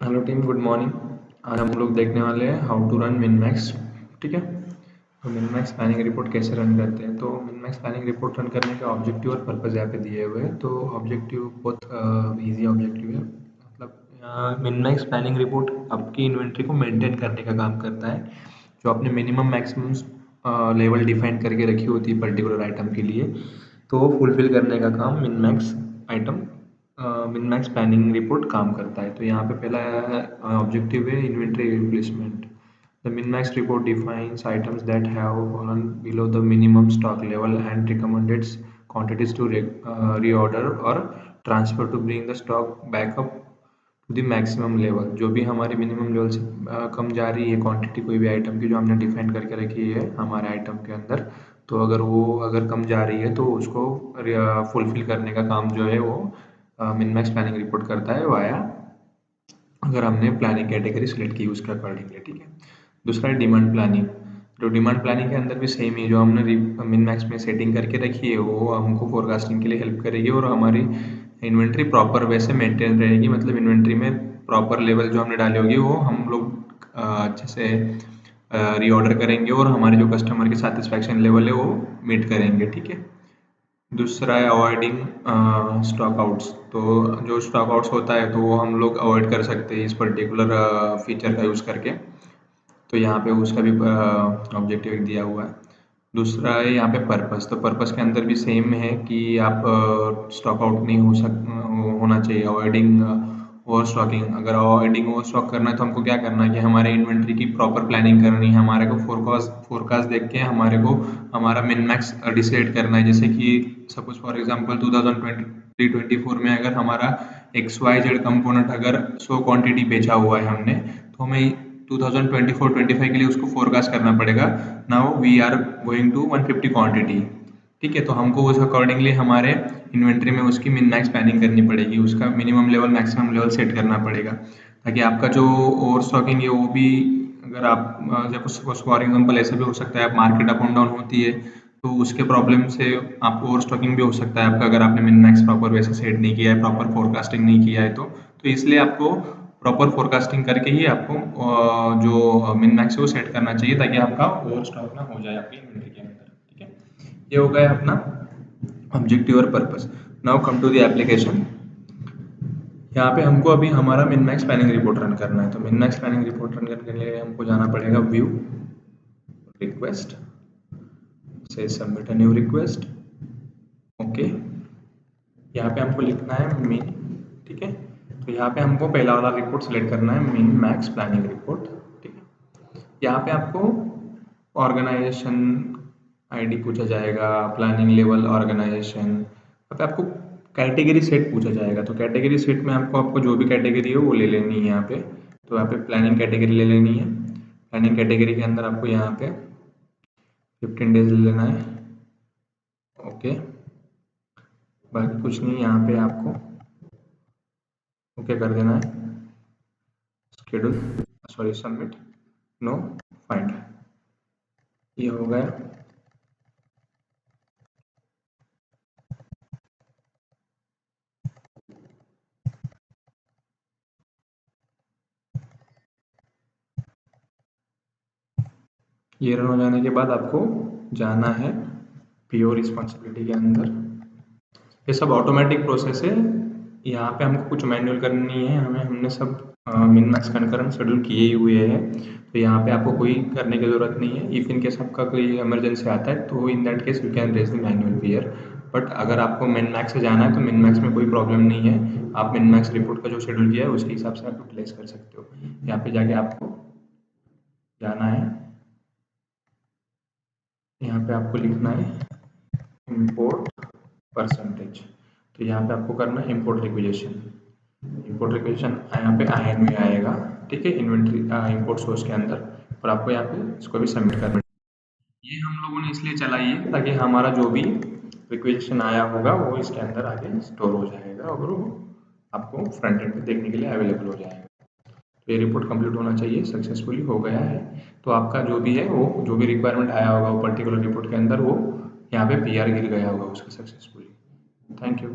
Hello team, good morning. आज हम लोग देखने वाले हैं हाउ टू रन मिनमैक्स। ठीक है, तो मिनमैक्स प्लानिंग रिपोर्ट कैसे रन करते हैं। तो मिनमैक्स प्लानिंग रिपोर्ट रन करने का ऑब्जेक्टिव और पर्पस यहाँ पे दिए हुए हैं। तो ऑब्जेक्टिव बहुत इजी ऑब्जेक्टिव है। मतलब मिनमैक्स प्लानिंग रिपोर्ट आपकी इन्वेंट्री को मेंटेन करने का काम करता है। जो आपने मिनिमम मैक्सिमम लेवल डिफाइन करके रखी होती है पर्टिकुलर आइटम के लिए, तो वो फुलफिल करने का काम minmax item minmax planning report काम करता है। तो यहाँ पे पहला ऑब्जेक्टिव है inventory replacement. The minmax report defines items that have fallen below the minimum stock level and recommended quantities to reorder और transfer to bring the stock back up to the maximum level. जो भी हमारी minimum level से कम जा रही है quantity कोई भी आइटम की जो हमने डिफाइन करके रखी है हमारे आइटम के अंदर, तो अगर कम जा रही है तो उसको फुलफिल करने का काम जो है वो मिनमैक्स प्लानिंग रिपोर्ट करता है वाया अगर हमने प्लानिंग कैटेगरी सेलेक्ट की उसके अकॉर्डिंगली। ठीक है, दूसरा है डिमांड प्लानिंग। जो डिमांड प्लानिंग के अंदर भी सेम ही जो हमने मिनमैक्स में सेटिंग करके रखी है वो हमको फोरकास्टिंग के लिए हेल्प करेगी और हमारी इन्वेंट्री प्रॉपर वे से मेंटेन रहेगी। मतलब इन्वेंट्री में प्रॉपर लेवल जो हमने डाली होगी वो हम लोग अच्छे से रीऑर्डर करेंगे और हमारे जो कस्टमर की सेटिस्फैक्शन लेवल है वो मीट करेंगे। ठीक है, दूसरा है अवॉइडिंग स्टॉक आउट्स। तो जो स्टॉक आउट्स होता है तो वो हम लोग अवॉइड कर सकते हैं इस पर्टिकुलर फीचर का यूज़ करके। तो यहाँ पे उसका भी ऑब्जेक्टिव दिया हुआ है। दूसरा है यहाँ पे पर्पस। तो पर्पस के अंदर भी सेम है कि आप स्टॉक आउट नहीं होना चाहिए। Avoiding over stocking. अगर अवॉइडिंग ओवर स्टॉक करना है तो हमको क्या करना है कि हमारे इन्वेंट्री की प्रॉपर प्लानिंग करनी है। हमारे को फोरकास्ट देख के हमारे को हमारा मिन मैक्स डिसाइड करना है। जैसे कि सपोज फॉर एग्जांपल 2023-24 में अगर हमारा XYZ कंपोनेंट अगर 100 क्वांटिटी बेचा हुआ है हमने, तो हमें 2024-25 के लिए उसको फोरकास्ट करना पड़ेगा। Now we are going to 150 quantity. ठीक है, तो हमको उस अकॉर्डिंगली हमारे इन्वेंट्री में उसकी मिन मैक्स प्लानिंग करनी पड़ेगी, उसका minimum level maximum level set करना पड़ेगा ताकि आपका जो ओवर स्टॉकिंग है वो भी, अगर आप जब फॉर एग्जाम्पल ऐसे भी हो सकता है आप मार्केट अप एंड डाउन होती है तो उसके प्रॉब्लम से आपको ओवर स्टॉकिंग भी हो सकता है आपका, अगर आपने मिन मैक्स प्रॉपर वैसे सेट नहीं किया है, प्रॉपर फोरकास्टिंग नहीं किया है। तो इसलिए आपको प्रॉपर फोरकास्टिंग करके ही आपको जो मिन मैक्स है वो सेट करना चाहिए ताकि आपका ओवर स्टॉक ना हो जाए आपकी इन्वेंट्री के अंदर। ठीक है, ये हो गया अपना ऑब्जेक्टिव और purpose. Now come to the application. यहाँ पे हमको अभी हमारा min max planning report run करना है। तो min max planning report run करने के लिए हमको जाना पड़ेगा व्यू, रिक्वेस्ट से submit a new request. Okay, यहाँ पे हमको लिखना है मिन। ठीक है, तो यहाँ पे हमको पहला वाला रिपोर्ट सेलेक्ट करना है, मिन मैक्स प्लानिंग रिपोर्ट। ठीक है, यहाँ पे आपको ऑर्गेनाइजेशन आईडी पूछा जाएगा, प्लानिंग लेवल ऑर्गेनाइजेशन। यहाँ पे आपको कैटेगरी सेट पूछा जाएगा। तो कैटेगरी सेट में आपको जो भी कैटेगरी हो वो ले लेनी है यहाँ पे। तो यहाँ पे प्लानिंग कैटेगरी ले लेनी है। प्लानिंग कैटेगरी के अंदर आपको यहाँ पे 15 डेज ले लेना है। ओके, बाकी कुछ नहीं, यहाँ पे आपको ओके कर देना है। Schedule, sorry submit, no, find, ये हो गया। ये रन हो जाने के बाद आपको जाना है पीओ रिस्पॉन्सिबिलिटी के अंदर। ये सब ऑटोमेटिक प्रोसेस है, यहाँ पे हमको कुछ मैनुअल करनी नहीं है। हमने सब मिन मैक्स कंकरेंट शेड्यूल किए ही हुए हैं। तो यहाँ पे आपको कोई करने की ज़रूरत नहीं है। इफ़ इन केस आपका कोई इमरजेंसी आता है तो in that case you can raise the manual PR. But अगर आपको मिन मैक्स से जाना है तो मिन मैक्स में कोई प्रॉब्लम नहीं है। आप मिन मैक्स रिपोर्ट का जो शेड्यूल किया है उसके हिसाब से आप यूटिलाइज कर सकते हो। यहाँ पे जाके आपको जाना है, यहाँ पे आपको लिखना है इम्पोर्ट परसेंटेज। तो यहाँ पे आपको करना है इम्पोर्ट रिक्विजिशन। इम्पोर्ट रिक्विजिशन यहाँ पे IN में आएगा। ठीक है, इन्वेंट्री इम्पोर्ट सोर्स के अंदर, और आपको यहाँ पे इसको भी सबमिट करना है। ये हम लोगों ने इसलिए चलाई है ताकि हमारा जो भी रिक्वेजिशन आया होगा वो इसके अंदर आगे स्टोर हो जाएगा और वो आपको फ्रंट एंड पे देखने के लिए अवेलेबल हो जाएगा। तो ये रिपोर्ट कंप्लीट होना चाहिए, सक्सेसफुली हो गया है। तो आपका जो भी है वो जो भी रिक्वायरमेंट आया होगा वो पर्टिकुलर रिपोर्ट के अंदर वो यहाँ पे PR गिर गया होगा उसका सक्सेसफुली। Thank you.